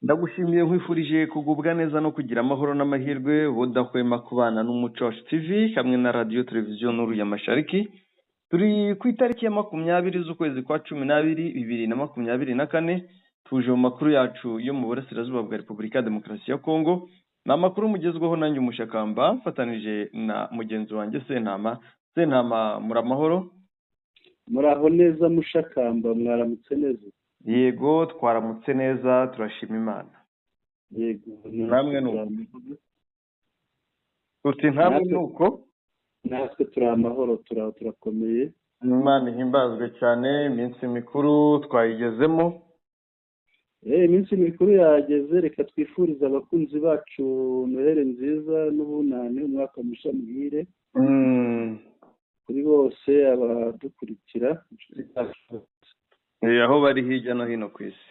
Ndagushimiye nkwifurije kugubwa neza no kugira amahoro n'amahirwe udahwema kubana n'Umuco Wacu TV hamwe na radio televiziyo Nuru ya Mashariki. Turi ku itariki ya 20 z'ukwezi kwa 12 2024 tuje mu makuru yacu yo mu burasirazuba bwa Repubulika ya Demokarasi ya Kongo. Na makuru mugezweho nanjye Umushakamba mfatanije na mugenzi wanjye Sentama muramahoro. Muraho neza Mushakamba, mwaramutse neza? Yego twaramutse neza turashima Imana. Yego namwe nuko uti ntabwo nuko natwe turi amahoro turakomeye. Imana ihimbazwe cyane, iminsi mikuru twayigezemo. Iminsi mikuru yageze, reka twifuriza abakunzi bacu Noheli nziza n'ubunani, umwaka mushya muhire kuri bose abadukurikira aho bari hirya no hino ku isi.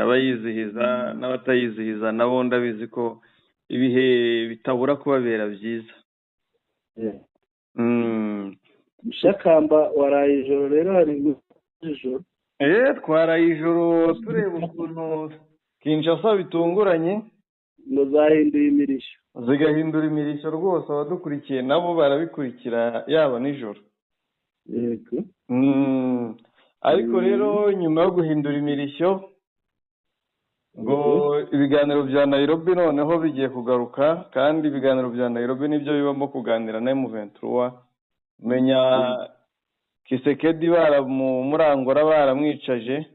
Abayizihiza n'abatayizihiza nabo ndabizi ko ibihe bitabura kubabera byiza. Mushakamba waraye ijoro rero, hari ijoro? Twaraye ijoro tureba ukuntu Kinshasa bitunguranye ngo zahinduye imirishyo. Zigahindura imirishyo rwose, abadukurikiye nabo barabikurikira yaba nijoro. Yego. Ariko rero nyuma yo guhindura imirishyo ngo ibiganiro bya Nairobi noneho bigiye kugaruka, kandi ibiganiro bya Nairobi nibyo bibamo kuganira na M23. Menya Kisekedi baramurangora baramwicaje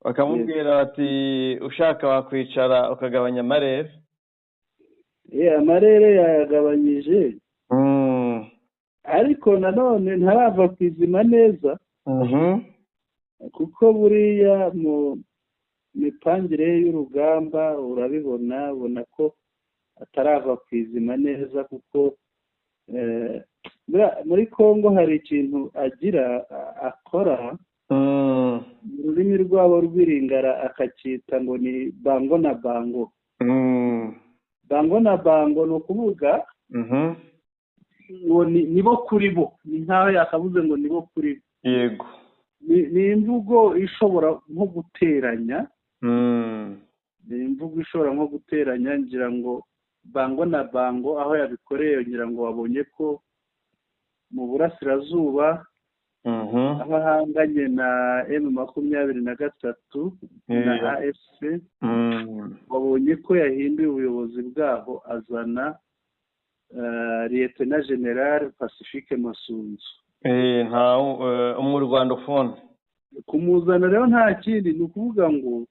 bakamubwira bati ushaka wakwicara ukagabanya amarere. Amarere yagabanyije, ariko nanone ntarava kwizima neza. Kuko buriya mu mipangire y'urugamba ubona ko atarava kwizima neza, kuko muri Kongo hari ikintu akora mu rurimi rwabo rw'iringara akacyita ngo ni bango na bango. Bango na bango ni ukuvuga ngo nibo kuri bo, ni nkaho yakavuze ngo nibo kuri bo. Yego. Ni imvugo ishobora nko guteranya, ngira ngo bango na bango aho yabikoreye, ngira ngo wabonye ko mu burasirazuba aho ahanganye na M23 na AFC, wabonye ko yahinduye ubuyobozi bwaho azana Lieutenant General Pacifique Masunzu. Mu Rwanda phone kumuzana rero nta kindi, ni ukuvuga ngo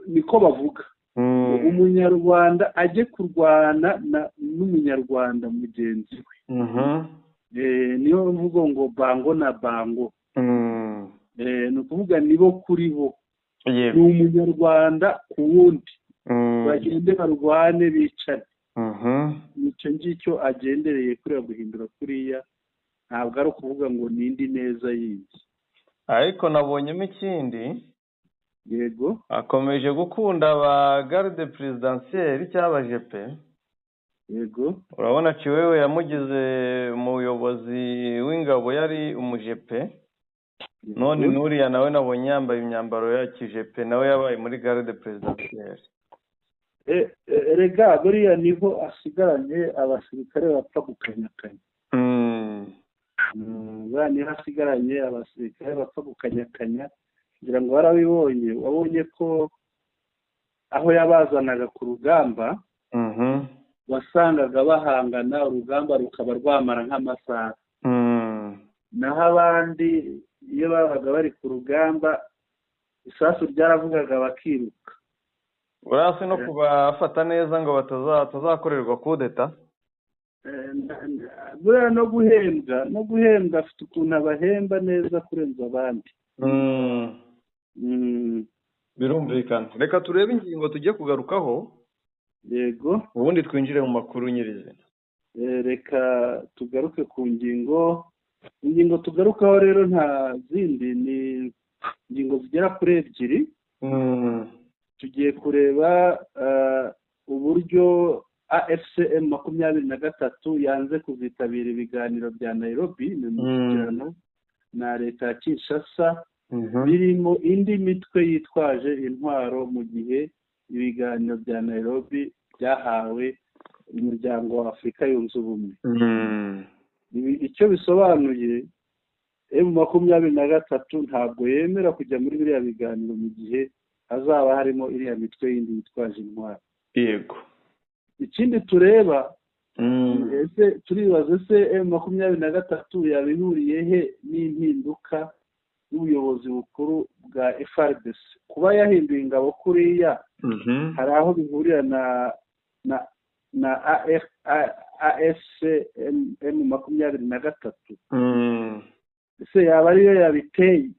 niko bavuga umunyarwanda ajye kurwana n'umunyarwanda mugenzi we. Niyo mvugo ngo bango na bango. Ni ukuvuga nibo kuri bo, ni umunyarwanda ku wundi, bagende barwane bicane. Nicyo ngicyo agendereye kuriya guhindura kuriya, ntabwo ari ukuvuga ngo nindi neza yindi. Ariko nabonyemo ikindi. Yego. Akomeje gukunda aba garde presidentielle cyangwa jepe. Yego. Urabona Kiwewe yamugize umuyobozi w'ingabo yari umujepe. None nuriya nawe nabonye yambaye imyambaro ya kijepe, nawe yabaye muri garde presidentielle. Rega buriya niho asigaranye abasirikare bapfa gukanyakanya. Niho asigaranye abasirikare bapfa gukanyakanya, ngira ngo warabibonye, wabonye ko aho yabazanaga ku rugamba wasangaga bahangana, urugamba rukaba rwamara nk'amasaha. Naho abandi iyo babaga bari ku rugamba isasu ryaravugaga bakiruka. Urasi no kubafata neza ngo batazakorerwa kudeta. Buriya no guhembwa afite ukuntu abahemba neza kurenza abandi. Birumvikana. Reka turebe ingingo tujye kugarukaho. Yego. Ubundi twinjire mu makuru nyirizina. Reka tugaruke ku ngingo tugarukaho rero, nta zindi, ni ingingo zigera kuri ebyiri. Tugiye kureba uburyo AFCM 23 yanze kuzitabira ibiganiro bya Nairobi mu mishyikirano na leta ya Kinshasa birimo indi mitwe yitwaje intwaro mu gihe ibiganiro bya Nairobi byahawe umuryango wa Afurika yunze ubumwe. Icyo bisobanuye M23 ntabwo yemera kujya muri biriya biganiro mu gihe hazaba harimo iriya mitwe yindi yitwaje intwaro. Yego. Ikindi tureba ese turibaza se M23 yabihuriye he n'impinduka y'ubuyobozi bukuru bwa FARDC kuba yahinduye ingabo kuriya hari aho bihurira na AFC M23 ese yaba ariyo yabiteye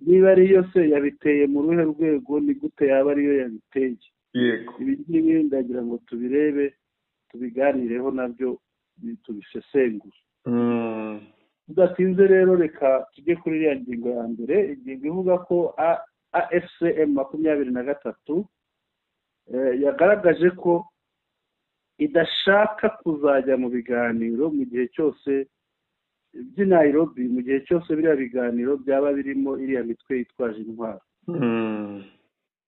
niba ariyo se yabiteye mu ruhe rwego ni gute yaba ariyo yabiteye? Yego. Ibi ngibi ndagira ngo tubirebe tubiganireho nabyo tubisesengure. Tudatinze rero reka tujye kuri iriya ngingo ya mbere, ingingo ivuga ko AFC M23 yagaragaje ko idashaka kuzajya mu biganiro mu gihe cyose by'i Nairobi, mu gihe cyose biriya biganiro byaba birimo iriya mitwe yitwaje intwaro.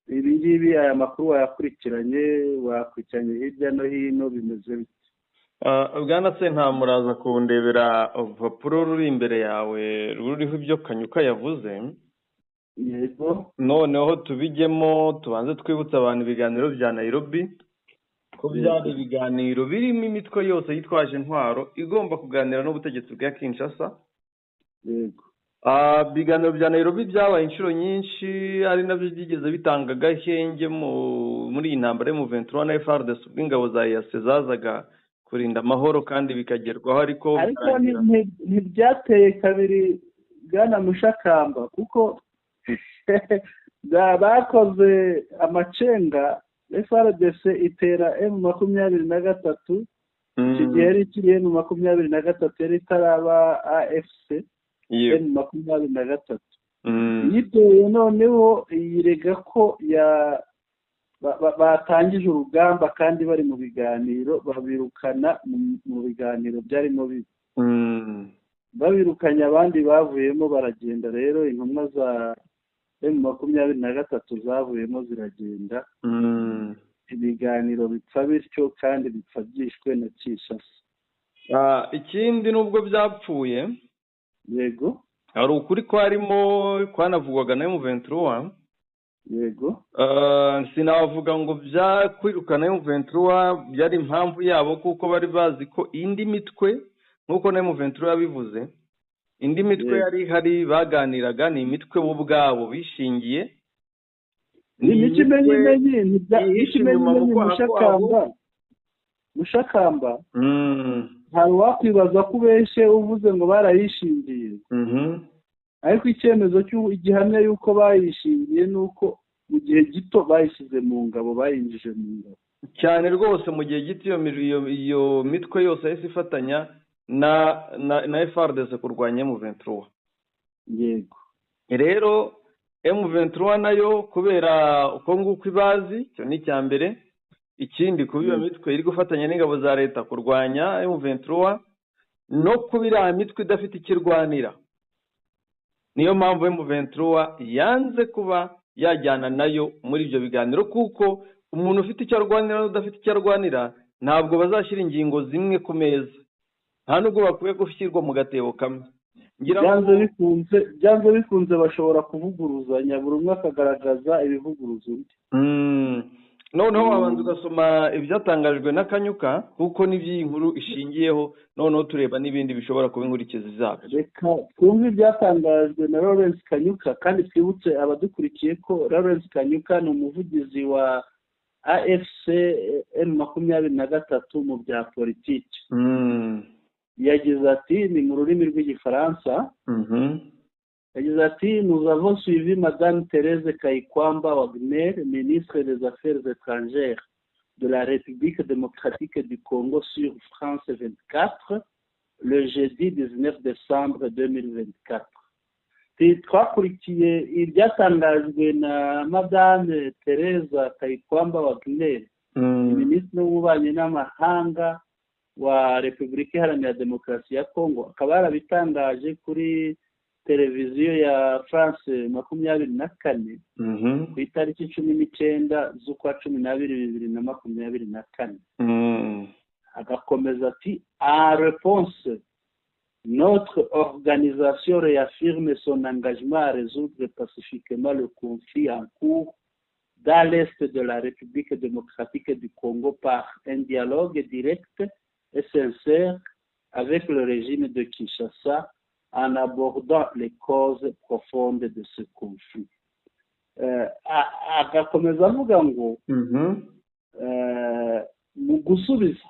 Ibi ngibi aya makuru wakurikiranye hirya no hino bimeze bite? Bwana Sentamuraza kundebera urupapuro ruri imbere yawe ruriho ibyo Kanyuka yavuze. Yego. Noneho tubijyemo tubanze twibutsa abantu ibiganiro bya Nairobi ko byari ibiganiro birimo imitwe yose yitwaje intwaro igomba kuganira n'ubutegetsi bwa Kinshasa. Yego. Ibiganiro bya Nairobi byabaye inshuro nyinshi ari nabyo byigeze bitanga agahenge muri iyi ntambara M23 na FARDC ubw'ingabo za EAC zazaga kurinda amahoro kandi bikagerwaho, ariko ntibyateye kabiri Bwana Mushakamba kuko bakoze amacenga. FARDC itera M23 iki gihe yari ikiri M23 yari itaraba AFC M23 yiteye noneho yirega ko batangije urugamba kandi bari mu biganiro, babirukana mu biganiro byarimo bibi. Babirukanye abandi bavuyemo baragenda, rero intumwa za M23 zavuyemo ziragenda, ibiganiro bipfa bityo kandi bipfa byishwe na Kinshasa. Ikindi nubwo byapfuye, yego, hari ukuri kwanavugwaga na M23. Yego. Sinavuga ngo byakwirukana M23 byari impamvu yabo kuko bari bazi ko indi mitwe nkuko na M23 yabivuze, indi mitwe yari hari baganiraga ni imitwe bo ubwabo bishingiye. Ni ikimenyimenyi Mushakamba. Hari wakwibaza ko ubeshe uvuze ngo barayishingiye. Ariko icyemezo igihamya yuko bayishingiye nuko mu gihe gito bayishyize mu ngabo, bayinjije mu ngabo cyane rwose. Mu gihe gito iyo mitwe yose yahise ifatanya na FARDC kurwanya M23. Yego. Rero M23 nayo kubera uko nguko ibazi, cyo ni cya mbere. Ikindi kuba iyo mitwe iri gufatanya n'ingabo za leta kurwanya M23 no kubira mitwe idafite ikirwanira, niyo mpamvu M23 yanze kuba yajyana nayo muri ibyo biganiro, kuko umuntu ufite icyo arwanira n'udafite icyo arwanira ntabwo bazashyira ingingo zimwe ku meza, nta nubwo bakwiye gushyirwa mu gatebo kamwe. Byanze bikunze bashobora kuvuguruzanya, buri umwe akagaragaza ibivuguruza undi. Noneho wabanza ugasoma ibyatangajwe na Kanyuka kuko n'iby'iyi nkuru ishingiyeho, noneho tureba n'ibindi bishobora kuba inkurikizi zabyo. Reka twumve ibyatangajwe na Lawrence Kanyuka, kandi twibutse abadukurikiye ko Lawrence Kanyuka ni umuvugizi wa AFC M23 mu bya politiki. Yagize ati, ni mu rurimi rw'igifaransa, yagize ati, nous avons suivi Madame Thérèse Kayikwamba Wagner, ministre des Affaires étrangères de la République démocratique du Congo sur France 24 le jeudi 19 décembre 2024. Twakurikiye ibyatangajwe na Madame Thérèse Kayikwamba Wagner, minisitiri w'ububanyi n'amahanga wa Repubulika Iharanira Demokarasi ya Congo, akaba yarabitangaje kuri televiziyo ya France 24 ku itariki 19 z'ukwa 12 2024 agakomeza ati en réponse notre organisation réaffirme son engagement à résoudre pacifiquement le conflit en cours dans l'est de la République démocratique du Congo par un dialogue direct et sincère avec le régime de Kinshasa en abordant les causes profondes de ce conflit. Agakomeza avuga ngo mu gusubiza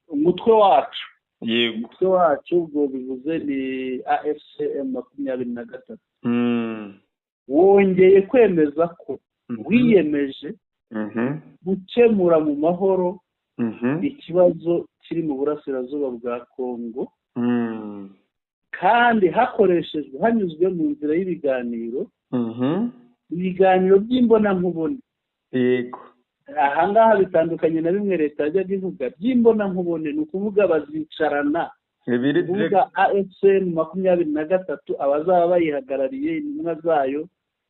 umutwe wacu ubwo bivuze ni AFCM 23 wongeye kwemeza ko wiyemeje gukemura mu mahoro ikibazo kiri mu burasirazuba bwa Kongo kandi hanyuzwe mu nzira y'ibiganiro by'imbonankubone. Yego. Ahangaha bitandukanye na bimwe leta yajyaga ivuga by'imbonankubone, ni ukuvuga bazicarana, kuvuga AFCM 23 abazaba bayihagarariye intumwa zayo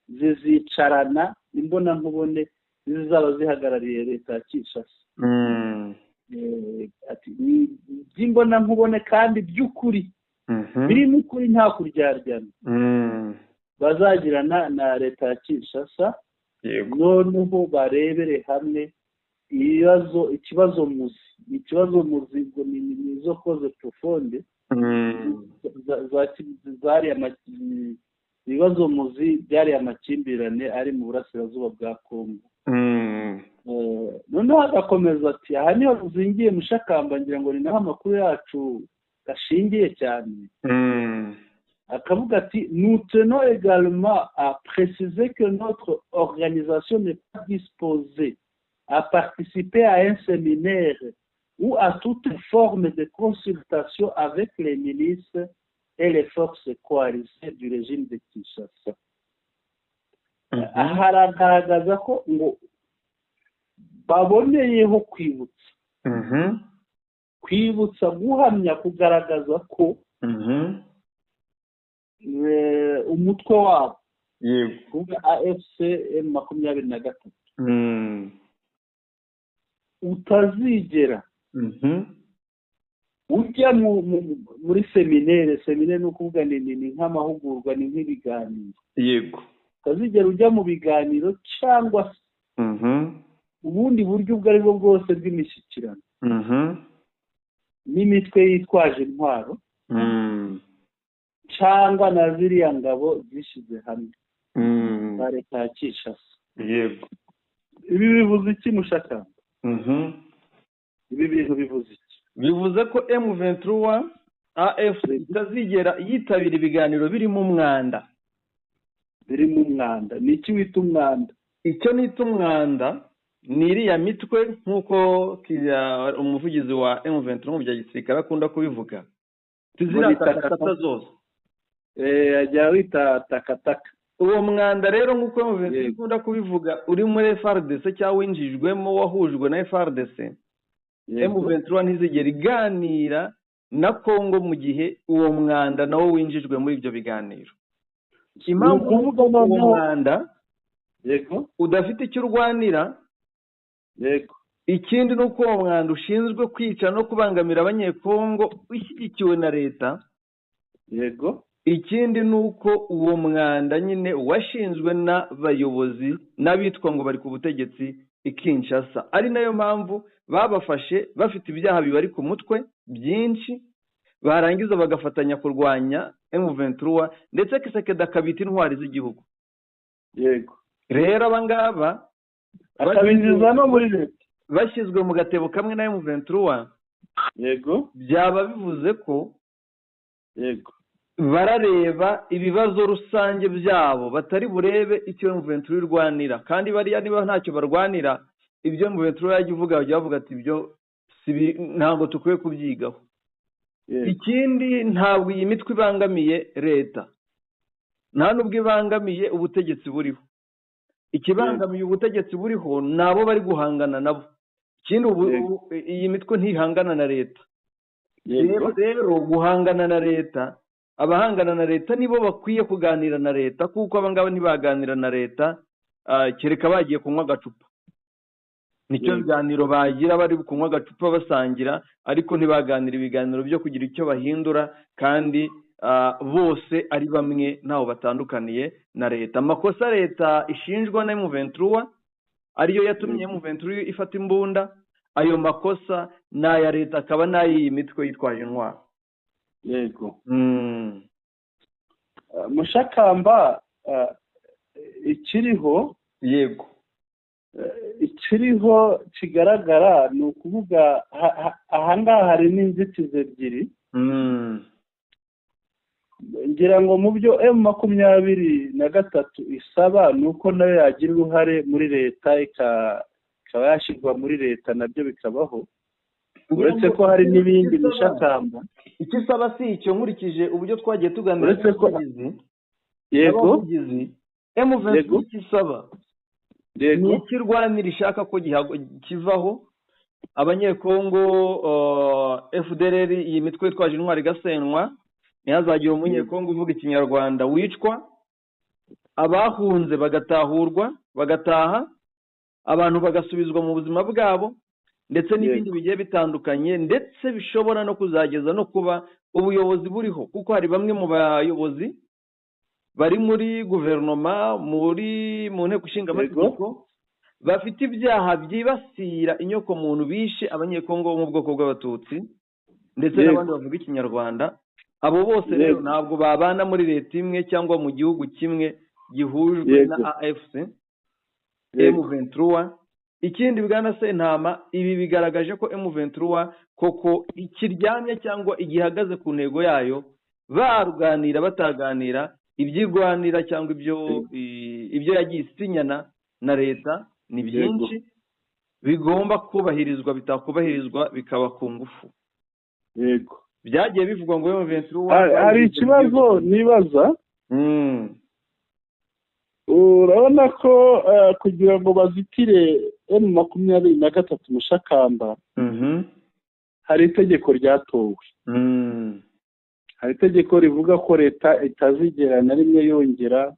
zizicarana imbonankubone zizaba zihagarariye leta ya Kinshasa. Ati by'imbonankubone kandi by'ukuri birimo ukuri nta kuryaryana bazagirana na leta ya Kinshasa, noneho barebere hamwe ikibazo muzi ngo ni izo koze profonde ibibazo muzi byari amakimbirane ari mu burasirazuba bwa Kongo. Noneho agakomeza ati aha niho ruzingiye mushakamba, ngira ngo ni naho amakuru yacu gashingiye cyane. Akavuga ati nous tenons également à préciser que notre organisation n'est pas disposée à participer à un séminaire ou à toute forme de consultation avec les milices et les forces coalisées du régime de Kinshasa. Haragaragaza ko ngo baboneyeho kwibutsa guhamya kugaragaza ko umutwe wabo kuvuga AFCM 23 utazigera ujya muri seminere ni ukuvuga ni nk'amahugurwa, ni nk'ibiganiro. Yego. Utazigera ujya mu biganiro cyangwa se ubundi buryo ubwo ari bwo bwose bw'imishyikirano n'imitwe yitwaje intwaro cyangwa na ziriya ngabo zishyize hamwe za leta ya Kinshasa. Yego. Ibi bivuze iki mushakamba? Ibi bintu bivuze iki? Bivuze ko M23 AF itazigera yitabira ibiganiro birimo umwanda. Ni iki wita umwanda? Icyo nita umwanda ni iriya mitwe nk'uko umuvugizi wa M23 mu bya gisirikare akunda kubivuga, tuzira takataka zose. Ajya wita takataka. Uwo mwanda rero nk'uko M23 akunda kubivuga uri muri FARDC cyangwa winjijwemo wahujwe na FARDC, M23 ntizigera iganira na Kongo mu gihe uwo mwanda nawo winjijwe muri ibyo biganiro. Impamvu uvuga uwo mwanda udafite icyo urwanira, ikindi ni uko uwo mwanda ushinzwe kwica no kubangamira abanyekongo ushyigikiwe na leta. Ikindi ni uko uwo mwanda nyine washinzwe n'abayobozi n'abitwa ngo bari ku butegetsi i Kinshasa, ari nayo mpamvu babafashe bafite ibyaha bibari ku mutwe byinshi, barangiza bagafatanya kurwanya M23 ndetse Kisekedi akabita intwari z'igihugu. Rero abangaba akabinjiza no muri leta bashyizwe mu gatebo kamwe na M23. Byaba bivuze ko barareba ibibazo rusange byabo, batari burebe icyo M23 irwanira. Kandi bariya niba ntacyo barwanira, ibyo M23 yajya uvuga bavuga ati ibyo ntabwo tukwiye kubyigaho. Ikindi ntabwo iyi mitwe ibangamiye leta, nta nubwo ibangamiye ubutegetsi buriho. Ikibangamiye ubutegetsi buriho nabo bari guhangana nabo. Ikindi iyi mitwe ntihangana na leta. Rero guhangana na leta abahangana na leta nibo bakwiye kuganira na leta, kuko abangaba ntibaganira na leta kereka bagiye kunywa agacupa. Nicyo biganiro bagira, bari kunywa agacupa basangira, ariko ntibaganira ibiganiro byo kugira icyo bahindura, kandi bose ari bamwe ntaho batandukaniye na leta. Amakosa leta ishinjwa na M23 ariyo yatumye M23 ifata imbunda, ayo makosa n'aya leta akaba n'ay'iyi mitwe yitwaje intwaro. Yego. Mushakamba, ikiriho ikiriho kigaragara ni ukuvuga ahangaha hari n'inzitizi ebyiri. Ngira ngo mu byo M23 isaba ni uko nayo yagira uruhare muri leta, ikaba yashyirwa muri leta, nabyo bikabaho. Uretse ko hari n'ibindi Mushakamba icyo isaba si icyo, nkurikije uburyo twagiye tuganira. Uretse ko yego M23 isaba ni ikirwanira ishaka ko kivaho, abanyekongo FDLR iyi mitwe twaje intwari gasenwa, ntihazagira umunyekongo uvuga ikinyarwanda wicwa, abahunze bagatahurwa bagataha, abantu bagasubizwa mu buzima bwabo, ndetse n'ibindi bigiye bitandukanye, ndetse bishobora no kuzageza no kuba ubuyobozi buriho, kuko hari bamwe mu bayobozi bari muri guverinoma, mu nteko ishinga amategeko, bafite ibyaha byibasira inyoko muntu, bishe abanyekongo bo mu bwoko bw'abatutsi ndetse n'abandi bavuga ikinyarwanda. Abo bose rero ntabwo babana muri leta imwe cyangwa mu gihugu kimwe gihujwe na AFC M23. Ikindi bwana Sentama, ibi bigaragaje ko M23 koko ikiryamye cyangwa igihagaze ku ntego yayo, baruganira bataganira, ibyigwanira cyangwa ibyo yagiye isinyana na leta ni byinshi bigomba kubahirizwa, bitakubahirizwa bikaba ku ngufu. Yego, byagiye bivugwa ngo M23 hari ikibazo nibaza. Urabona ko kugira ngo bazitire M23 Mushakamba, hari itegeko ryatowe. Hari itegeko rivuga ko leta itazigera na rimwe yongera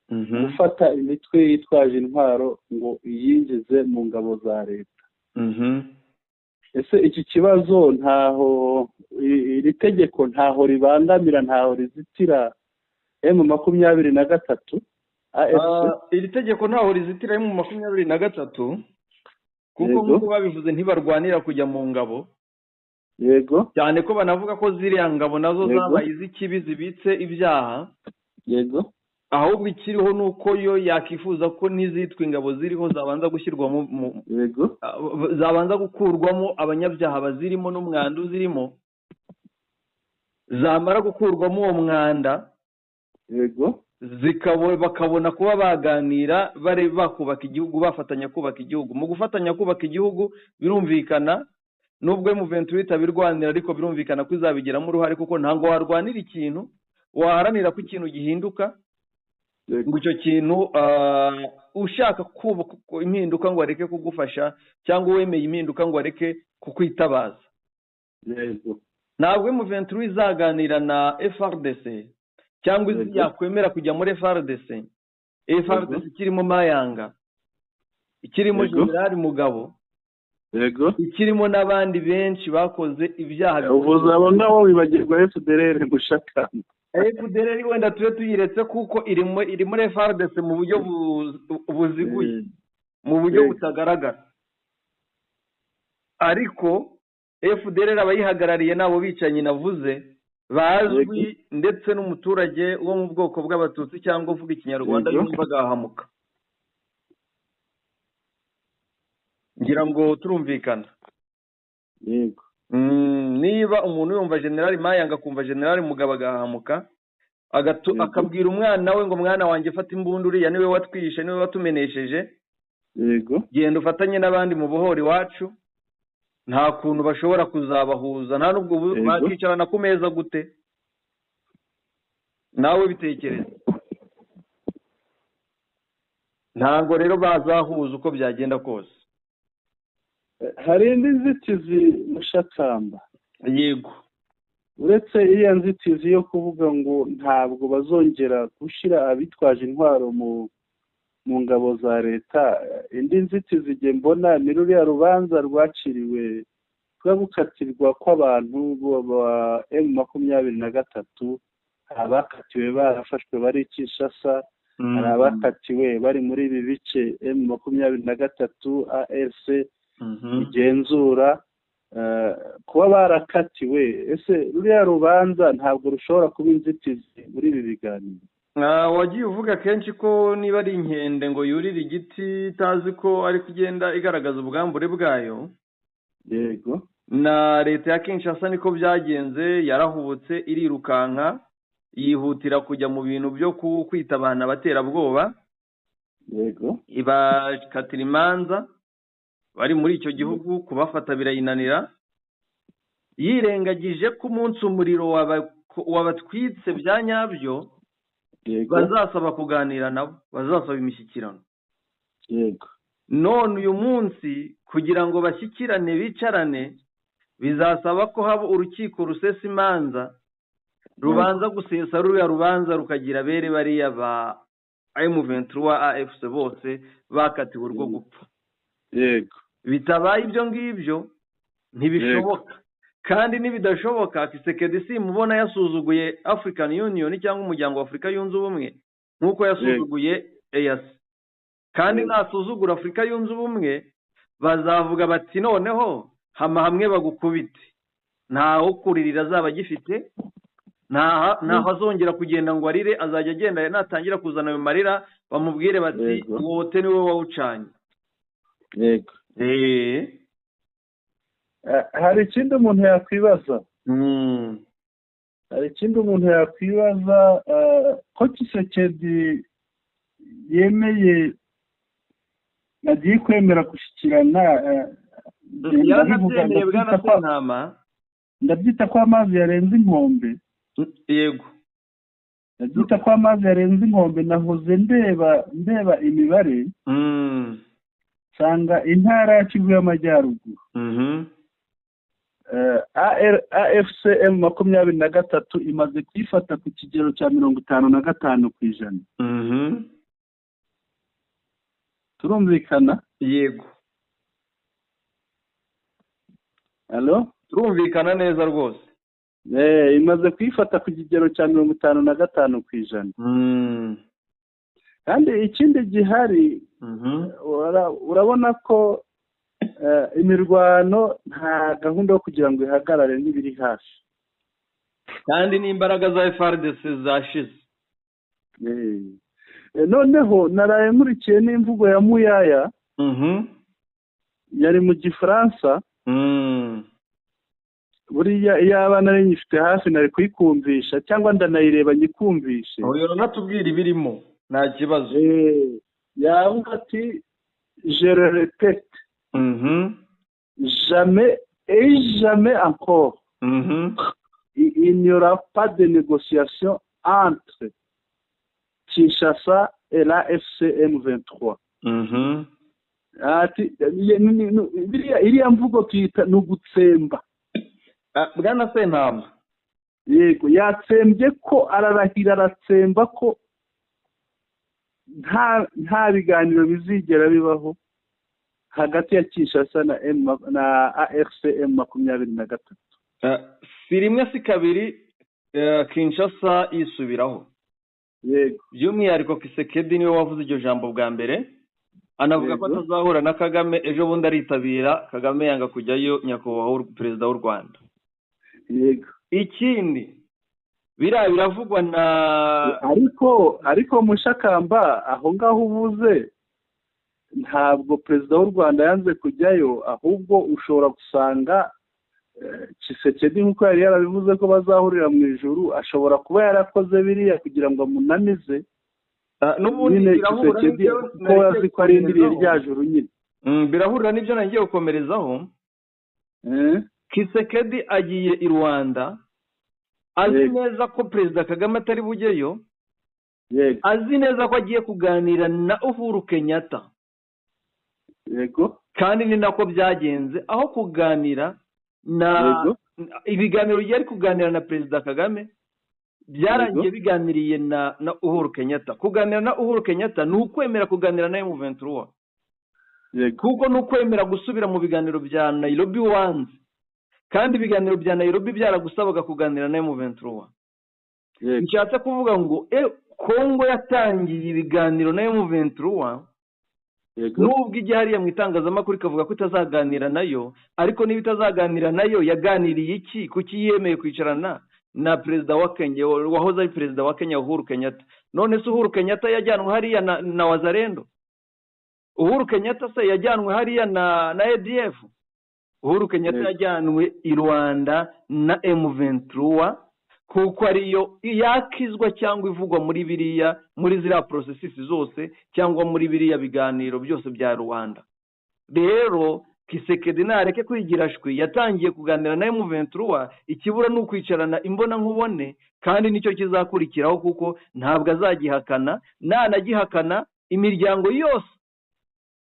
gufata imitwe yitwaje intwaro ngo iyinjize mu ngabo za leta. Ese iki kibazo iri tegeko ntaho ribangamira, ntaho rizitira M23 iri tegeko ntaho rizitira M23 kuko nk'uko babivuze ntibarwanira kujya mu ngabo. Yego, cyane ko banavuga ko ziriya ngabo nazo zabaye iz'ikibi, zibitse ibyaha. Yego, ahubwo ikiriho ni uko yo yakifuza ko n'izitwa ingabo ziriho zabanza gushyirwamo, zabanza gukurwamo abanyabyaha bazirimo n'umwanda uzirimo, zamara gukurwamo uwo mwanda, bakabona kuba baganira, bakubaka igihugu, bafatanya kubaka igihugu. Mu gufatanya kubaka igihugu birumvikana, nubwo M23 itabirwanira, ariko birumvikana ko izabigiramo uruhare, kuko ntabwo warwanira ikintu waharanira ko ikintu gihinduka, ngo icyo kintu ushaka kubaka impinduka ngo areke kugufasha, cyangwa wemeye impinduka ngo areke kukwitabaza. Ntabwo M23 izaganira na FRDC cyangwa yakwemera kujya muri FRDC ikirimo Mayanga, ikirimo General Mugabo, ikirimo n'abandi benshi bakoze ibyaha. Uvuze abo ngabo wibagirwa FDLR Mushakamba. FDLR wenda tube tuyiretse kuko iri muri FRDC mu buryo buziguye, mu buryo butagaragara, ariko FDLR abayihagarariye nabo bicanyi navuze bazwi, ndetse n'umuturage wo mu bwoko bw'abatutsi cyangwa uvuga ikinyarwanda yumva agahamuka. ngira ngo turumvikana. Yego. Niba umuntu yumva General Mayanga akumva General Mugabo agahamuka, akabwira umwana we ngo mwana wanjye fata imbunduri, ya niwe watwishe, niwe watumenesheje, yego, genda ufatanye n'abandi mu buhori wacu, nta kuntu bashobora kuzabahuza, nta nubwo bakicarana ku meza gute, nawe bitekereza. Ntabwo rero bazahuza uko byagenda kose. Hari n'inzitizi Mushakamba. Yego. uretse iya nzitizi yo kuvuga ngo ntabwo bazongera gushyira abitwaje intwaro mu ngabo za leta, indi nzitizi igihe mbona ni ruriya rubanza rwaciriwe rwo gukatirwa kw'abantu ba M23, abakatiwe barafashwe bari Kinshasa, hari abakatiwe bari muri ibi bice M23 ARC igenzura, kuba barakatiwe. Ese ruriya rubanza ntabwo rushobora kuba inzitizi muri ibi biganiro? Wagiye uvuga kenshi ko niba ari inkende ngo yurire igiti itazi ko ari kugenda igaragaza ubwambure bwayo. Yego. Na leta ya Kinshasa niko byagenze, yarahubutse irirukanka yihutira kujya mu bintu byo kwita abantu abaterabwoba. Yego. Ibakatira imanza bari muri icyo gihugu, kubafata birayinanira, yirengagije ko umunsi umuriro wabatwitse bya nyabyo bazasaba kuganira nabo, bazasaba imishyikirano. Yego. None uyu munsi kugira ngo bashyikirane bicarane bizasaba ko haba urukiko rusesa imanza, rubanza gusesa ruriya rubanza rukagira bere bariya ba M23 AFC bose bakatiwe urwo gupfa. Yego. Bitabaye ibyo ngibyo ntibishoboka. Kandi nibidashoboka, Kisekedi simubona yasuzuguye African Union cyangwa umuryango wa Afurika yunze ubumwe nkuko yasuzuguye EAC. Kandi nasuzugura Afurika yunze ubumwe bazavuga bati noneho hamwe bagukubite, ntaho kuririra azaba gifite, ntaho azongera kugenda ngo arire, azajya agenda natangira kuzana ayo marira bamubwire bati wote niwe wawucanye. Yego. Hari ikindi umuntu yakwibaza. Hari ikindi umuntu yakwibaza, ko Kisekedi yemeye agiye kwemera gushyikirana, ndabyita ko amazi yarenze inkombe. Yego. Ndabyita ko amazi yarenze inkombe. Nahoze ndeba imibare, nsanga intara ya Kivu y'Amajyaruguru AFC M23 imaze kwifata ku kigero cya 55%. Turumvikana? Yego. Allo? Turumvikana neza rwose. Imaze kwifata ku kigero cya 55%. Kandi ikindi gihari, urabona ko imirwano nta gahunda yo kugira ngo ihagarare n'ibiri hafi, kandi n'imbaraga za FARDC zashize. Noneho naraye nkurikiye n'imvugo ya Muyaya, yari mu Gifaransa. Buriya iyo abana ari nyifite hafi nari kuyikumvisha cyangwa ndanayireba nyikumvishe. Oyo natubwira ibirimo nta kibazo. Yavuga ati je le répète, jamais et jamais encore il n'y aura pas de négociation entre Kinshasa et la FCM23. Ati iriya mvugo tuyita n'ugutsemba. Bwana Sentama. Yego, yatsembye ko ararahira, aratsemba ko nta biganiro bizigera bibaho hagati ya Kinshasa na AFC M23. Si rimwe si kabiri Kinshasa yisubiraho. Yego. By'umwihariko Kisekedi niwe wavuze iryo jambo bwa mbere, anavuga ko atazahura na Kagame. Ejo bundi aritabira, Kagame yanga kujyayo, nyakubahwa perezida w'u Rwanda. Yego. Ikindi biravugwa na ariko Mushakamba, aho ngaho uvuze ntabwo perezida w'u Rwanda yanze kujyayo, ahubwo ushobora gusanga Kisekedi nk'uko yari yarabivuze ko bazahurira mu ijuru, ashobora kuba yarakoze biriya kugira ngo amunanize. N'ubundi birahura n'ibyo ko azi ko arindiriye rya juru nyine. Birahurira n'ibyo nagiye gukomerezaho. Kisekedi agiye i Rwanda, azi neza ko perezida Kagame atari bujyeyo, azi neza ko agiye kuganira na Uhuru Kenyatta. Yego. Kandi ni nako byagenze, aho kuganira ibiganiro yari kuganira na Perezida Kagame byarangiye biganiriye na Uhuru Kenyatta. Kuganira na Uhuru Kenyatta ni ukwemera kuganira na M23, kuko ni ukwemera gusubira mu biganiro bya Nairobi wanze, kandi ibiganiro bya Nairobi byaragusabaga kuganira na M23. Nshatse kuvuga ngo Kongo yatangiye ibiganiro na M23 nubwo igihe hariya mu itangazamakuru ikavuga ko itazaganira nayo, ariko niba itazaganira nayo yaganiriye iki? Kuki yemeye kwicarana na perezida wa Kenya, wahoze ari perezida wa Kenya Uhuru Kenyatta? None se Uhuru Kenyatta yajyanwe hariya na Wazalendo? Uhuru Kenyatta se yajyanwe hariya na ADF? Uhuru Kenyatta yajyanwe i Rwanda na M23, kuko ariyo yakizwa cyangwa ivugwa muri biriya, muri ziriya processes zose, cyangwa muri biriya biganiro byose bya Rwanda. Rero Kisekedi nareke kwigira shwi, yatangiye kuganira na M23, ikibura ni ukwicarana imbona nkubone, kandi nicyo kizakurikiraho, kuko ntabwo azagihakana. Nanagihakana, imiryango yose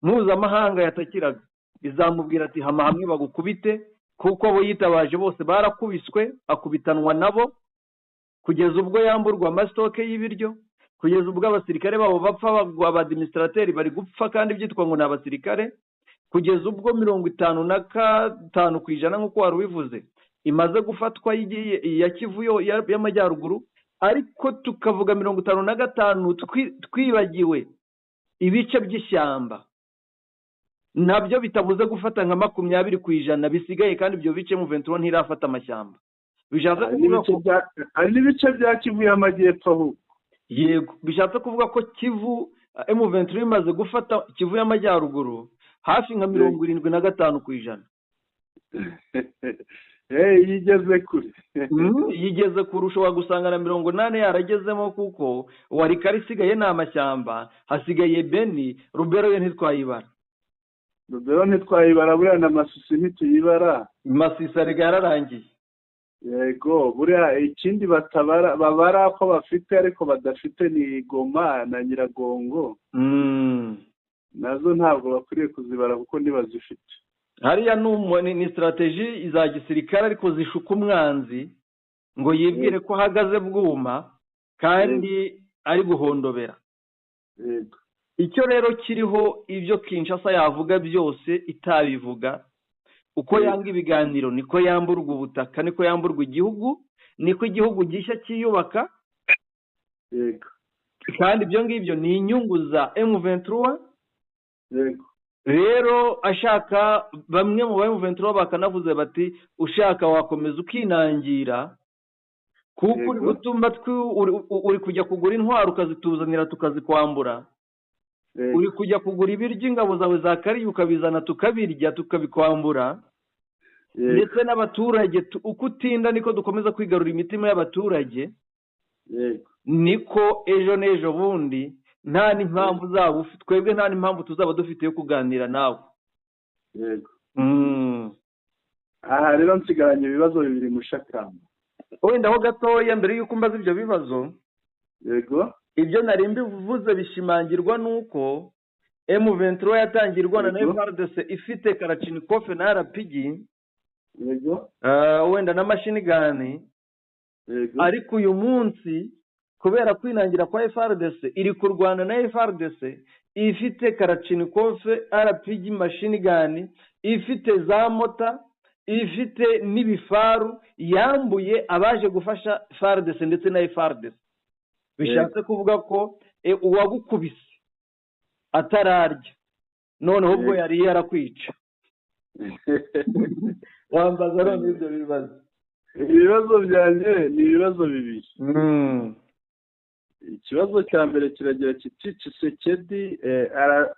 mpuzamahanga yatakiraga izamubwira ati hama hamwe bagukubite, kuko abo yitabaje bose barakubiswe, akubitanwa nabo, kugeza ubwo yamburwa amasitoke y'ibiryo, kugeza ubwo abasirikare babo bapfa, abadministrateri bari gupfa kandi byitwa ngo ni abasirikare, kugeza ubwo 55% nk'uko wari ubivuze imaze gufatwa ya Kivu y'amajyaruguru, ariko tukavuga 55 twibagiwe ibice by'ishyamba, nabyo bitabuze gufata nka 20% bisigaye, kandi ibyo bice M23 ntirafata amashyamba. Bishatse kuvuga ko ari n'ibice bya Kivu y'amajyepfo ahubwo. Yego, bishatse kuvuga ko Kivu M23 imaze gufata Kivu y'amajyaruguru hafi nka 75%. Yigeze kure. Yigeze kurusha, wagusanga na 80 yaragezemo, kuko Warikari isigaye ni amashyamba, hasigaye Beni, Rubero yo ntitwayibara. Rubero ntitwayibara, buriya na Masisi ntituyibara. Masisi arega yararangiye. Yego, buriya ikindi babara ko bafite ariko badafite ni Goma na Nyiragongo. Nazo ntabwo bakwiriye kuzibara kuko ntibazifite. Hariya ni strategy za gisirikare, ariko zishuka umwanzi ngo yibwire ko hagaze bwuma kandi ari guhondobera. Yego. Icyo rero kiriho, ibyo Kinshasa yavuga byose itabivuga, uko yanga ibiganiro niko yamburwa ubutaka, niko yamburwa igihugu, niko igihugu gishya cyiyubaka. Yego. Kandi ibyo ngibyo ni inyungu za M23. Yego. Rero ashaka, bamwe mu M23 bakanavuze bati ushaka wakomeza ukinangira, kuko uri gutuma uri kujya kugura intwaro ukazituzanira tukazikwambura, uri kujya kugura ibiryo ingabo zawe za kariye ukabizana tukabirya tukabikwambura, ndetse n'abaturage uko utinda niko dukomeza kwigarura imitima y'abaturage. Niko ejo n'ejo bundi nta n'impamvu zabo twebwe, nta n'impamvu tuzaba dufite yo kuganira nawe. Yego. Aha rero nsigaranye ibibazo bibiri mushakamba. Wenda ho gatoya mbere y'uko mbaza ibyo bibazo. Yego. Ibyo nari mbivuze bishimangirwa nuko M23 yatangirwa na FARDC ifite Kalachnikov na RPG. Yego. Wenda na machine gun. Yego. Ariko uyu munsi kubera kwinangira kwa FARDC iri kurwana na FARDC ifite Kalachnikov, RPG, machine gun, ifite za mota, ifite n'ibifaru, yambuye abaje gufasha FARDC ndetse na FARDC. Bishatse kuvuga ko uwagukubise atararya noneho ubwo yari yarakwica. Wambaza none ibyo bibazo. Ibibazo byanjye ni ibibazo bibiri. Ikibazo cya mbere kiragira kiti Tshisekedi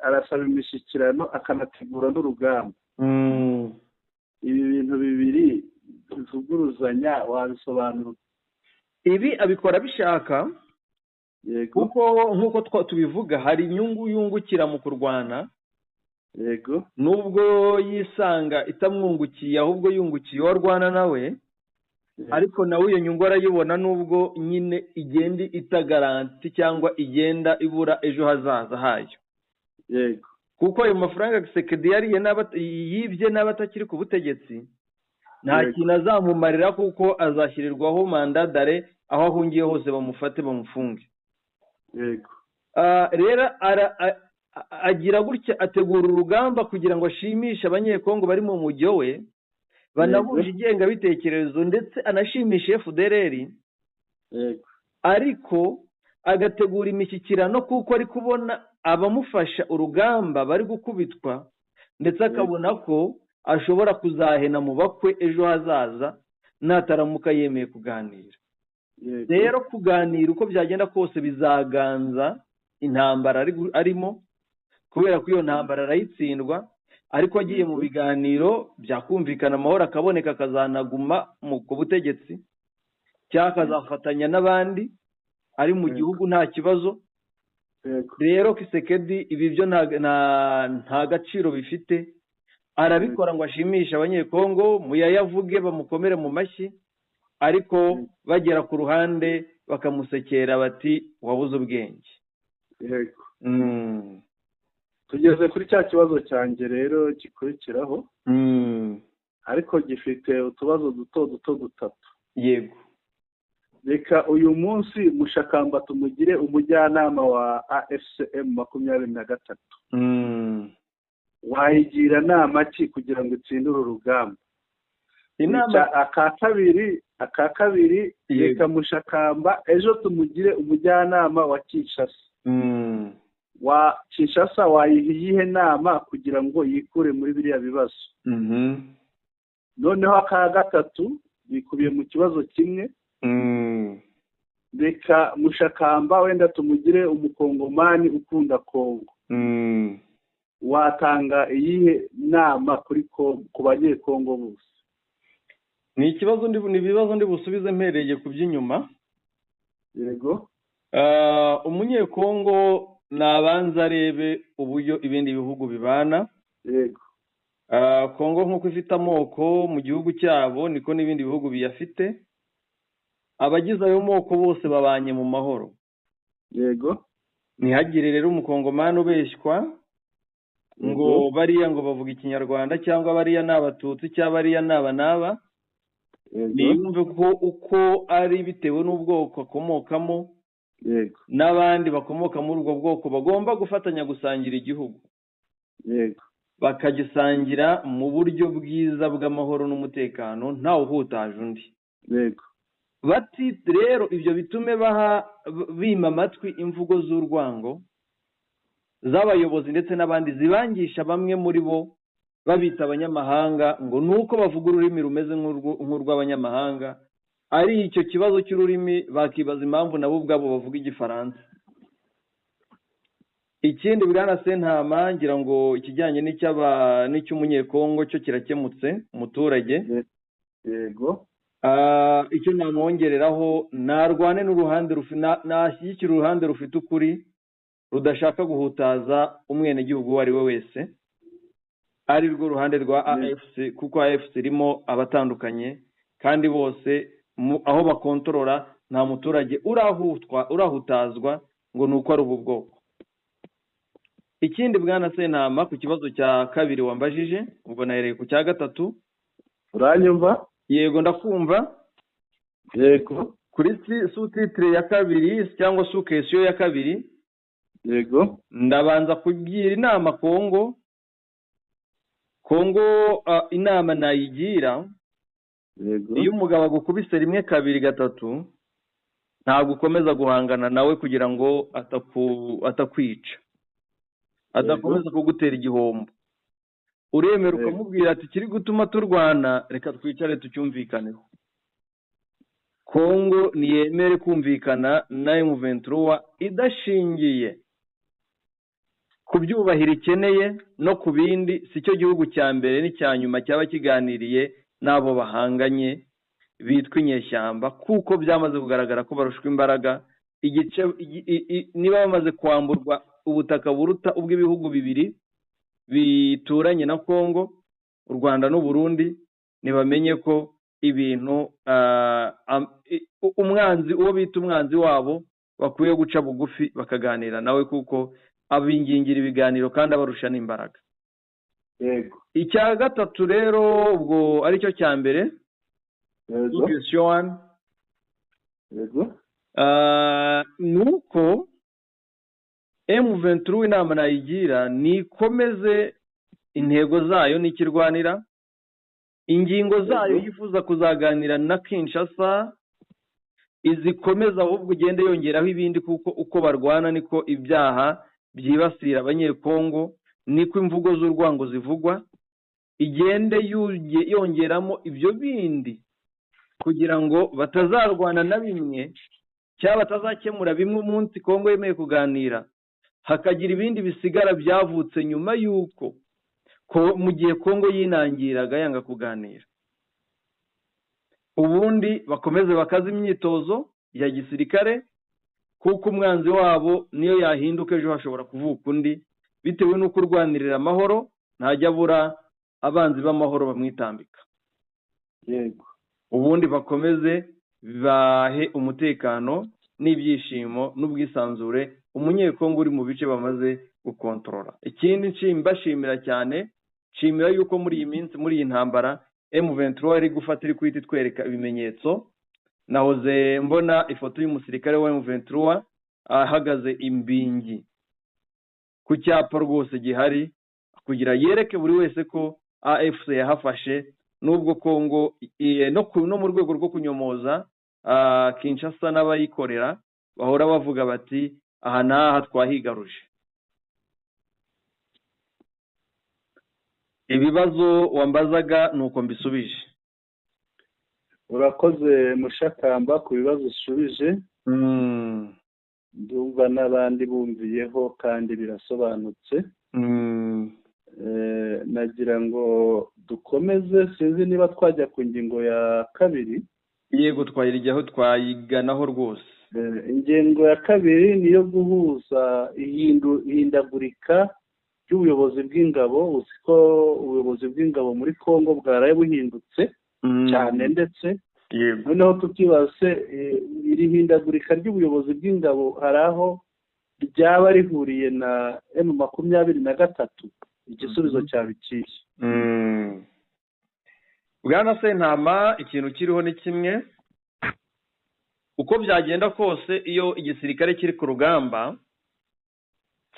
arasaba imishyikirano akanategura n'urugamba. Ibi bintu bibiri bivuguruzanya wabisobanura? Ibi abikora bishaka. Yego. Kuko nkuko tubivuga hari inyungu yungukira mu kurwana. Yego. Nubwo yisanga itamwungukiye ahubwo yungukiye warwana nawe. Ariko nawe iyo nyungu arayibona, nubwo nyine igenda itagaranti cyangwa igenda ibura ejo hazaza hayo. Yego. Kuko ayo mafaranga Kisekedi yariye yibye n'abatakiri ku butegetsi nta kintu azamumarira kuko azashyirirwaho mandadare aho ahungiye hose bamufate bamufunge. yego rero agira gutya ategura urugamba kugira ngo ashimishe abanyekongo bari mu mujyo we banahuje ingengabitekerezo ndetse anashimishe FDLR, yego ariko agategura imishyikirano kuko ari kubona abamufasha urugamba bari gukubitwa ndetse akabona ko ashobora kuzahena mu bakwe ejo hazaza nataramuka yemeye kuganira. Rero kuganira uko byagenda kose bizaganza intambara arimo, kubera ko iyo ntambara arayitsindwa, ariko agiye mu biganiro byakumvikana amahoro akaboneka akazanaguma mu butegetsi cyangwa akazafatanya n'abandi ari mu gihugu nta kibazo. Rero Kisekedi ibi byo nta gaciro bifite, arabikora ngo ashimishe abanyekongo, muyayavuge bamukomere mu mashyi, ariko bagera ku ruhande bakamusekera bati wabuze ubwenge. yego tugeze kuri cya kibazo cyanjye rero gikurikiraho, ariko gifite utubazo duto duto dutatu. Yego, reka uyu munsi Mushakamba tumugire umujyanama wa AFCM 23. Wayigira nama ki kugira ngo itsinde uru rugamba? aka kabiri reka Mushakamba ejo tumugire umujyanama wa Kinshasa. Wa Kinshasa wayiha iyihe nama kugira ngo yikure muri biriya bibazo? Noneho aka gatatu bikubiye mu kibazo kimwe. Reka Mushakamba wenda tumugire umukongomani ukunda Kongo. Watanga iyihe nama ku banyekongo bose? Ni ibibazo ndi busubize mpereye ku by'inyuma. Yego. Umunyekongo nabanza arebe uburyo ibindi bihugu bibana. Yego. Kongo nk'uko ifite amoko mu gihugu cyabo niko n'ibindi bihugu biyafite. Abagize ayo moko bose babanye mu mahoro. Yego. Ntihagire rero umukongomani ubeshywa ngo bariya ngo bavuga ikinyarwanda cyangwa bariya ni abatutsi cyangwa bariya ni abanaba. Niyumve ko uko ari bitewe n'ubwoko akomokamo, yego, n'abandi bakomoka muri ubwo bwoko bagomba gufatanya gusangira igihugu, yego, bakagisangira mu buryo bwiza bw'amahoro n'umutekano ntawe uhutaje undi. Yego. Bati rero ibyo bitume bima amatwi imvugo z'urwango z'abayobozi ndetse n'abandi zibangisha bamwe muri bo babita abanyamahanga ngo nuko bavuga ururimi rumeze nk'urw'abanyamahanga. Ari icyo kibazo cy'ururimi bakibaza impamvu nabo ubwabo bavuga igifaransa. Ikindi Bwana Sentama ngira ngo ikijyanye n'icy'umunyekongo cyo kirakemutse umuturage. Yego. Icyo namwongereraho narwane n'uruhande nashyigikira uruhande rufite ukuri rudashaka guhutaza umwenegihugu uwo ari we wese, ari rwo ruhande rwa AFC, kuko AFC irimo abatandukanye kandi bose aho bakontorora nta muturage urahutazwa ngo nuko ari ubu bwoko. Ikindi Bwana Sentama ku kibazo cya kabiri wambajije, ubwo nahereye ku cya gatatu. Uranyumva? Yego ndakumva. Yego. Kuri sous-titre ya kabiri cyangwa sous-question ya kabiri. Yego. Ndabanza kugira inama Kongo inama nayigira. Yego. Iyo umugabo agukubise rimwe kabiri gatatu ntabwo ukomeza guhangana nawe kugira ngo atakwica, adakomeza kugutera igihombo. Uremera ukamubwira ati kiri gutuma turwana, reka twicare tucyumvikaneho. Kongo niyemere kumvikana na M23 idashingiye ku byubahiro ikeneye no ku bindi. Si cyo gihugu cya mbere n'icya nyuma cyaba kiganiriye n'abo bahanganye bitwa inyeshyamba, kuko byamaze kugaragara ko barushwa imbaraga. Niba bamaze kwamburwa ubutaka buruta ubw'ibihugu bibiri bituranye na Kongo, u Rwanda n'u Burundi, ntibamenye ko ibintu uwo bita umwanzi wabo bakwiye guca bugufi bakaganira nawe, kuko abingingira ibiganiro kandi abarusha n'imbaraga. yego icya gatatu rero ubwo aricyo cya mbere yego question yego nuko M23 inama nayigira nikomeze intego zayo n'ikirwanira ingingo zayo yifuza kuzaganira na Kinshasa izikomeza ahubwo ugende yongeraho ibindi kuko uko barwana niko ibyaha byibasira abanyekongo niko imvugo z'urwango zivugwa igende yongeramo ibyo bindi kugira ngo batazarwana na bimwe cyangwa batazakemura bimwe umunsi Kongo yemeye kuganira hakagira ibindi bisigara byavutse nyuma y'uko mu gihe Kongo yinangiraga yanga kuganira ubundi bakomeze bakaza imyitozo ya gisirikare kuko umwanzi wabo niyo yahinduka ejo hashobora kuvuka undi bitewe n'uko urwanirira amahoro ntajya abura abanzi b'amahoro bamwitambika yego ubundi bakomeze bahe umutekano n'ibyishimo n'ubwisanzure umunyekongo uri mu bice bamaze gukontorora ikindi mbashimira cyane nshimira yuko muri iyi minsi muri iyi ntambara M23 iri gufata iri kwita twereka ibimenyetso nahoze mbona ifoto y'umusirikare wa M23 ahagaze imbingi ku cyapa rwose gihari kugira yereke buri wese ko AFC yahafashe nubwo Kongo no mu rwego rwo kunyomoza Kinshasa n'abayikorera bahora bavuga bati aha naha twahigaruje ibibazo wambazaga nuko mbisubije urakoze Mushakamba ku bibazo usubije ndumva n'abandi bumviyeho kandi birasobanutse nagira ngo dukomeze sinzi niba twajya ku ngingo ya kabiri yego twayiryaho twayiganaho rwose ingingo ya kabiri niyo guhuza ihindagurika ry'ubuyobozi bw'ingabo uziko ubuyobozi bw'ingabo muri Kongo bwaraye buhindutse cyane ndetse noneho tukibaze iri hindagurika ry'ubuyobozi bw'ingabo hari aho ryaba rihuriye na M23 igisubizo cyabikiye Bwana Sentama ikintu kiriho ni kimwe uko byagenda kose iyo igisirikare kiri ku rugamba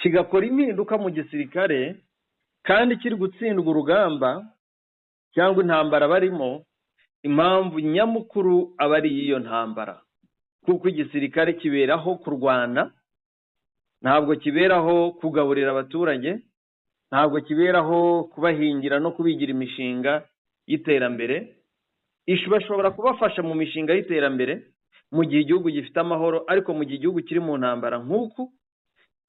kigakora impinduka mu gisirikare kandi kiri gutsindwa urugamba cyangwa intambara barimo impamvu nyamukuru aba ari iyo ntambara kuko igisirikare kiberaho kurwana ntabwo kiberaho kugaburira abaturage ntabwo kiberaho kubahingira no kubigira imishinga y'iterambere bashobora kubafasha mu mishinga y'iterambere mu gihe igihugu gifite amahoro ariko mu gihe igihugu kiri mu ntambara nk'uku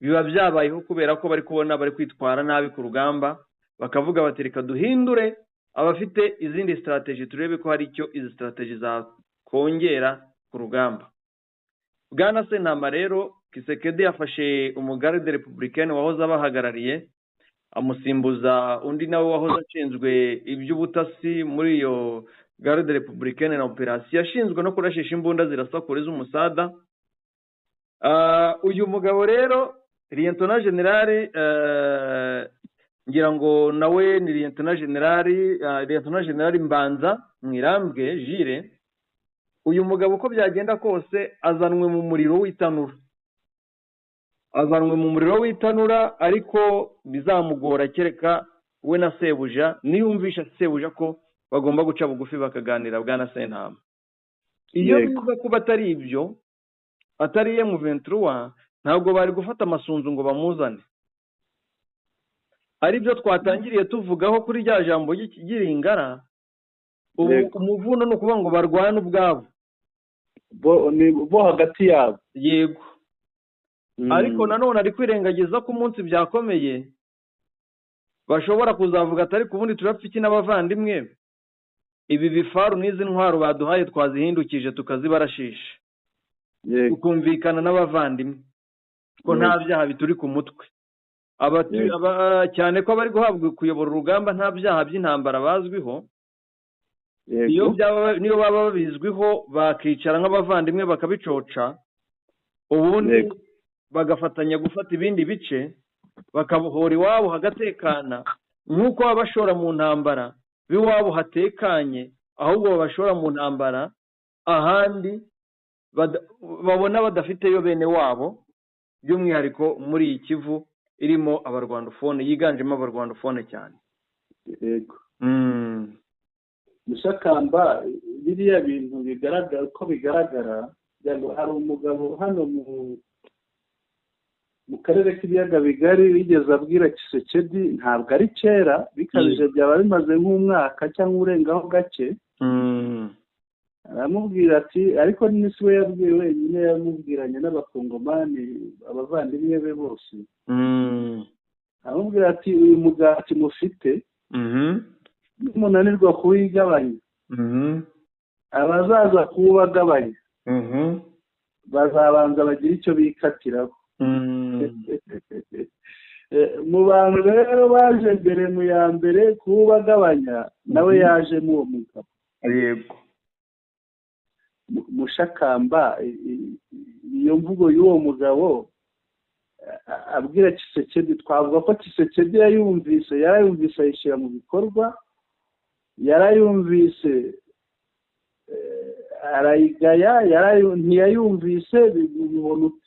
biba byabayeho kubera ko bari kubona bari kwitwara nabi ku rugamba bakavuga bati reka duhindure abafite izindi strategy turebe ko hari icyo izi strategy zakongera ku rugamba Bwana Sentama rero Kisekedi yafashe umugarde republicaine wahoze abahagarariye amusimbuza undi nawe wahoze ashinzwe iby'ubutasi muri iyo garde republicaine na operation yashinzwe no kurashisha imbunda zirasakure z'umusada uyu mugabo rero Lieutenant General ngira ngo nawe ni Lieutenant General Mbanza Mwirambwe Jire uyu mugabo uko byagenda kose azanwe mu muriro w'itanura ariko bizamugora kereka we na Sebuja niyumvisha Sebuja ko bagomba guca bugufi bakaganira Bwana Sentama iyo bivuga kuba atari ibyo atari M23 ntabwo bari gufata amasunzu ngo bamuzane ari byo twatangiriye tuvugaho kuri rya jambo ry'Iringara umuvuno no kuvuga ngo barwana ubwabo bo hagati yabo yego ariko nanone ari kwirengagiza ko umunsi byakomeye bashobora kuzavuga atari ku bundi turapfa iki n'abavandimwe ibi bifaru n'izi ntwaro baduhaye twazihindukije tukazibarashisha tukumvikana n'abavandimwe ko nta byaha bituri ku mutwe cyane ko bari guhabwa kuyobora urugamba nta byaha by'intambara bazwiho niyo baba babizwiho bakicara nk'abavandimwe bakabicoca ubundi bagafatanya gufata ibindi bice bakabohora iwabo hagatekana nk'uko babashora mu ntambara b'iwabo hatekanye, ahubwo babashora mu ntambara ahandi babona badafiteyo bene wabo, by'umwihariko muri iyi Kivu irimo abarwandofone, yiganjemo abarwandofone cyane. yego Mushakamba, biriya bintu bigaragara uko bigaragara, hari umugabo hano mu karere k'ibiyaga bigari wigeze abwira Tshisekedi, ntabwo ari kera, bikabije byaba bimaze nk'umwaka cyangwa urengaho gake, aramubwira ati, ariko n'isi we yabwiye wenyine, yamubwiranye n'abakongomani abavandimwe be bose, aramubwira ati uyu mugati mufite n'umunanirwa kuwigabanya, abazaza kuwubagabanya bazabanza bagira icyo bikatiraho. Mu bantu rero baje mbere mu ya mbere kuwubagabanya, nawe yajemo uwo mugabo. Yego Mushakamba, iyo mvugo y'uwo mugabo abwira Tshisekedi, twavuga ko Tshisekedi yarayumvise ayishyira mu bikorwa, yarayumvise arayigaya, ntiyayumvise bibona ute?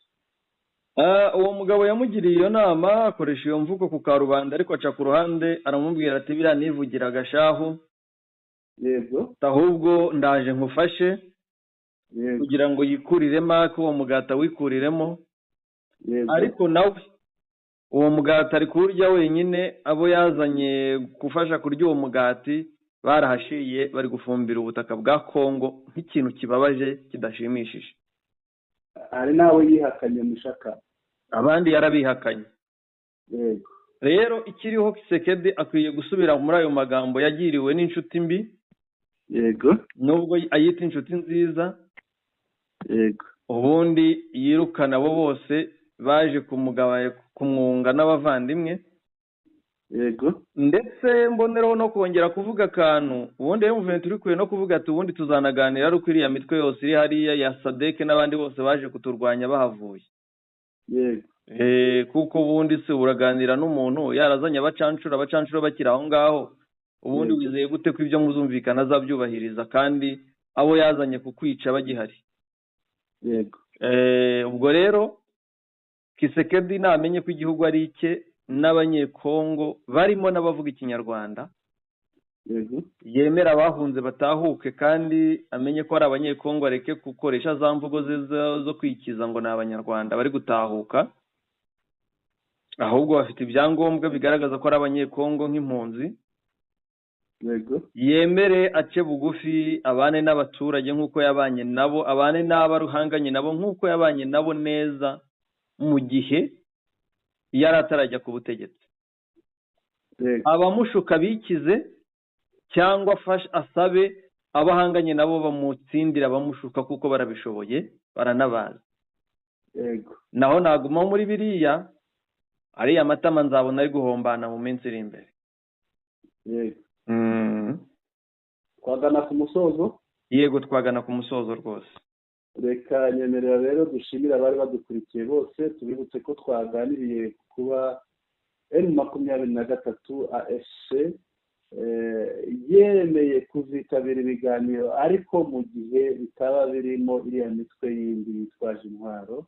Uwo mugabo yamugiriye iyo nama, akoresha iyo mvugo ku karubanda, ariko aca ku ruhande aramubwira ati, biriya nivugira agashahu, yego ahubwo ndaje nkufashe kugira ngo yikuriremo ako uwo mugati wikuriremo. Ariko nawe uwo mugati ari kuwurya wenyine, abo yazanye gufasha kurya uwo mugati barahashiye, bari gufumbira ubutaka bwa Kongo nk'ikintu kibabaje kidashimishije. hari nawe yihakanye Mushaka, abandi yarabihakanye. yego Rero ikiriho Tshisekedi akwiye gusubira muri ayo magambo yagiriwe n'inshuti mbi, yego nubwo ayita inshuti nziza, yego ubundi yirukana abo bose baje kumwunga n'abavandimwe. yego Ndetse mboneraho no kongera kuvuga akantu, ubundi M23 uri kure no kuvuga ati ubundi tuzanaganira ari uko iriya mitwe yose iri hariya ya SADC n'abandi bose baje kuturwanya bahavuye. yego kuko ubundi se uraganira n'umuntu yarazanye abacancura bakiri aho ngaho, ubundi wizeye gute ko ibyo muzumvikana azabyubahiriza kandi abo yazanye kukwica bagihari? yego ubwo rero Tshisekedi namenye ko igihugu ari icye n'abanyekongo barimo n'abavuga ikinyarwanda, yego yemera abahunze batahuke, kandi amenye ko ari abanyekongo, areke gukoresha za mvugo ze zo kwikiza ngo ni abanyarwanda bari gutahuka, ahubwo bafite ibyangombwa bigaragaza ko ari abanyekongo nk'impunzi. yego Yemere ace bugufi, abane n'abaturage nk'uko yabanye nabo, abane n'abaruhanganye nabo nk'uko yabanye nabo neza mu gihe yari atarajya ku butegetsi. Abamushuka bikize cyangwa asabe abahanganye nabo bamutsindira abamushuka, kuko barabishoboye baranabazi. yego Naho naguma muri biriya ariya amatama nzabona ari guhombana mu minsi iri imbere. yego twagana ku musozo. Yego twagana ku musozo rwose. Reka nyemerera rero dushimira abari badukurikiye bose, tubibutse ko twaganiriye kuba M23 AFC yemeye kuzitabira ibiganiro, ariko mu gihe bitaba birimo iriya mitwe yindi yitwaje intwaro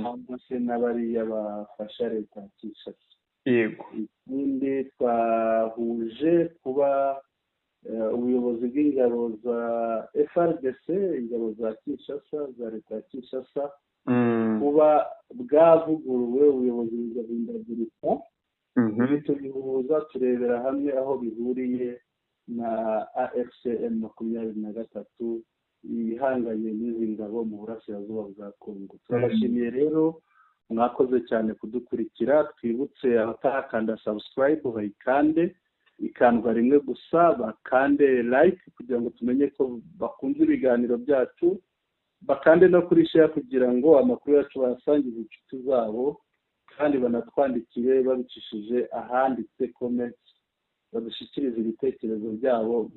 cyangwa se n'abariya bafasha leta ya Kinshasa. Yego ikindi twahuje kuba ubuyobozi bw'ingabo za FARDC, ingabo za Kinshasa, za leta ya Kinshasa, kuba bwavuguruwe ubuyobozi bugahindagurika, tubihuza turebera hamwe aho bihuriye na AFCM 23 ihanganye n'izi ngabo mu burasirazuba bwa Kongo. Turabashimiye rero, mwakoze cyane kudukurikira. Twibutse abatakanda subscribe bayikande, ikandwa rimwe gusa, bakande like kugira ngo tumenye ko bakunze ibiganiro byacu, bakande no kuri share kugira ngo amakuru yacu basangize inshuti zabo, kandi banatwandikire babicishije ahanditse comment, badushyikirize ibitekerezo byabo.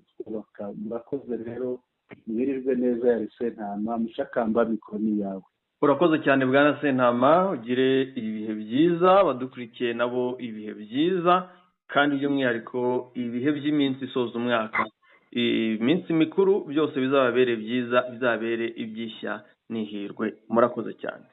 Murakoze rero, mwirirwe neza. Yari Sentama Mushakamba, mikoro ni yawe. Urakoze cyane bwana Sentama, ugire ibihe byiza, badukurikiye nabo ibihe byiza. kandi by'umwihariko ibihe by'iminsi isoza umwaka, iminsi mikuru byose bizababere byiza, bizabere ibyishya n'ihirwe. Murakoze cyane.